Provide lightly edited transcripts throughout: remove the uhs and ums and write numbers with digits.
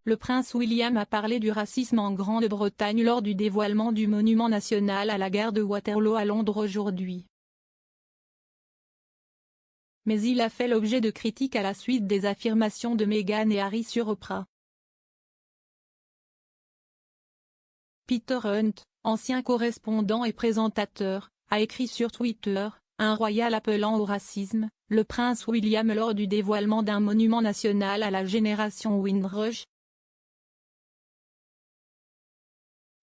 Le prince William a parlé du racisme en Grande-Bretagne lors du dévoilement du monument national à la gare de Waterloo à Londres aujourd'hui. Mais il a fait l'objet de critiques à la suite des affirmations de Meghan et Harry sur Oprah. Peter Hunt, ancien correspondant et présentateur, a écrit sur Twitter, un royal appelant au racisme, le prince William lors du dévoilement d'un monument national à la génération Windrush.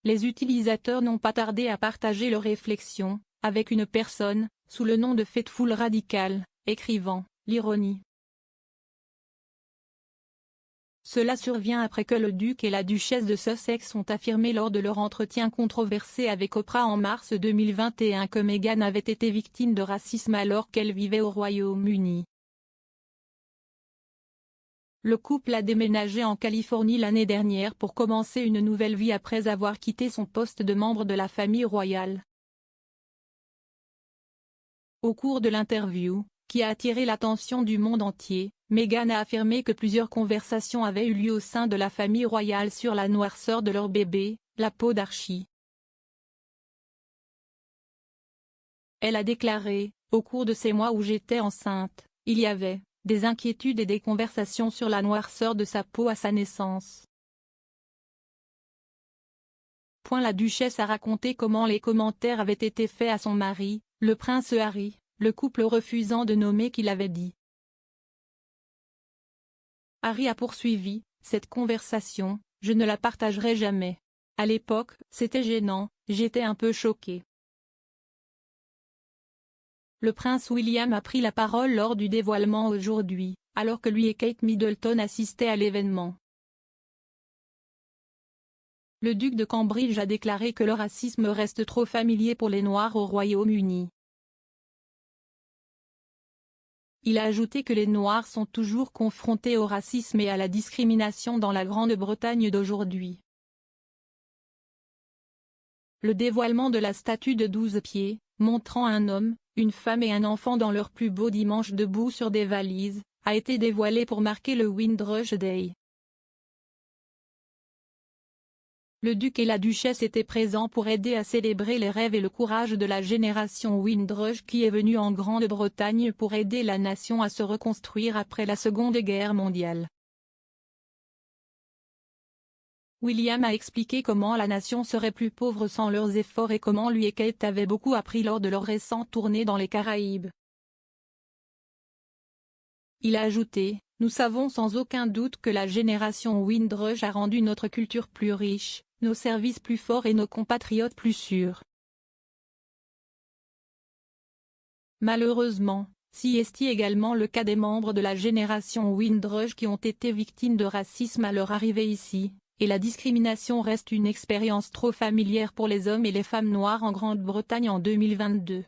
Les utilisateurs n'ont pas tardé à partager leurs réflexions, avec une personne, sous le nom de Faithful Radical, écrivant « l'ironie ». Cela survient après que le duc et la duchesse de Sussex ont affirmé lors de leur entretien controversé avec Oprah en mars 2021 que Meghan avait été victime de racisme alors qu'elle vivait au Royaume-Uni. Le couple a déménagé en Californie l'année dernière pour commencer une nouvelle vie après avoir quitté son poste de membre de la famille royale. Au cours de l'interview, qui a attiré l'attention du monde entier, Meghan a affirmé que plusieurs conversations avaient eu lieu au sein de la famille royale sur la noirceur de leur bébé, la peau d'Archie. Elle a déclaré, au cours de ces mois où j'étais enceinte, il y avait des inquiétudes et des conversations sur la noirceur de sa peau à sa naissance. La duchesse a raconté comment les commentaires avaient été faits à son mari, le prince Harry, le couple refusant de nommer qui l'avait dit. Harry a poursuivi, cette conversation, je ne la partagerai jamais. À l'époque, c'était gênant, j'étais un peu choqué. Le prince William a pris la parole lors du dévoilement aujourd'hui, alors que lui et Kate Middleton assistaient à l'événement. Le duc de Cambridge a déclaré que le racisme reste trop familier pour les Noirs au Royaume-Uni. Il a ajouté que les Noirs sont toujours confrontés au racisme et à la discrimination dans la Grande-Bretagne d'aujourd'hui. Le dévoilement de la statue de 12 pieds, montrant un homme, une femme et un enfant dans leur plus beau dimanche debout sur des valises, a été dévoilé pour marquer le Windrush Day. Le duc et la duchesse étaient présents pour aider à célébrer les rêves et le courage de la génération Windrush qui est venue en Grande-Bretagne pour aider la nation à se reconstruire après la Seconde Guerre mondiale. William a expliqué comment la nation serait plus pauvre sans leurs efforts et comment lui et Kate avaient beaucoup appris lors de leur récente tournée dans les Caraïbes. Il a ajouté, nous savons sans aucun doute que la génération Windrush a rendu notre culture plus riche, nos services plus forts et nos compatriotes plus sûrs. Malheureusement, c'est également le cas des membres de la génération Windrush qui ont été victimes de racisme à leur arrivée ici, et la discrimination reste une expérience trop familière pour les hommes et les femmes noirs en Grande-Bretagne en 2022.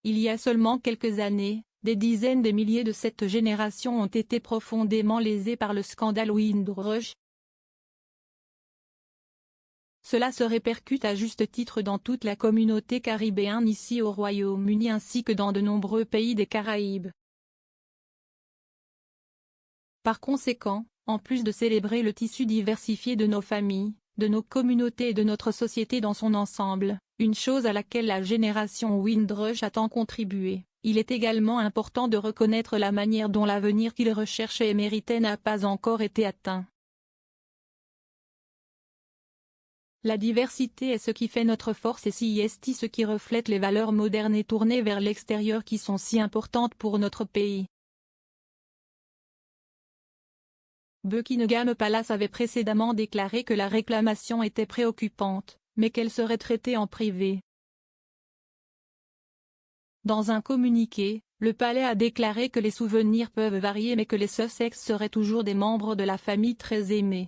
Il y a seulement quelques années, des dizaines de milliers de cette génération ont été profondément lésés par le scandale Windrush. Cela se répercute à juste titre dans toute la communauté caribéenne ici au Royaume-Uni ainsi que dans de nombreux pays des Caraïbes. Par conséquent, en plus de célébrer le tissu diversifié de nos familles, de nos communautés et de notre société dans son ensemble, une chose à laquelle la génération Windrush a tant contribué, il est également important de reconnaître la manière dont l'avenir qu'ils recherchaient et méritaient n'a pas encore été atteint. La diversité est ce qui fait notre force et c'est ce qui reflète les valeurs modernes et tournées vers l'extérieur qui sont si importantes pour notre pays. Buckingham Palace avait précédemment déclaré que la réclamation était préoccupante, mais qu'elle serait traitée en privé. Dans un communiqué, le palais a déclaré que les souvenirs peuvent varier mais que les Sussex seraient toujours des membres de la famille très aimés.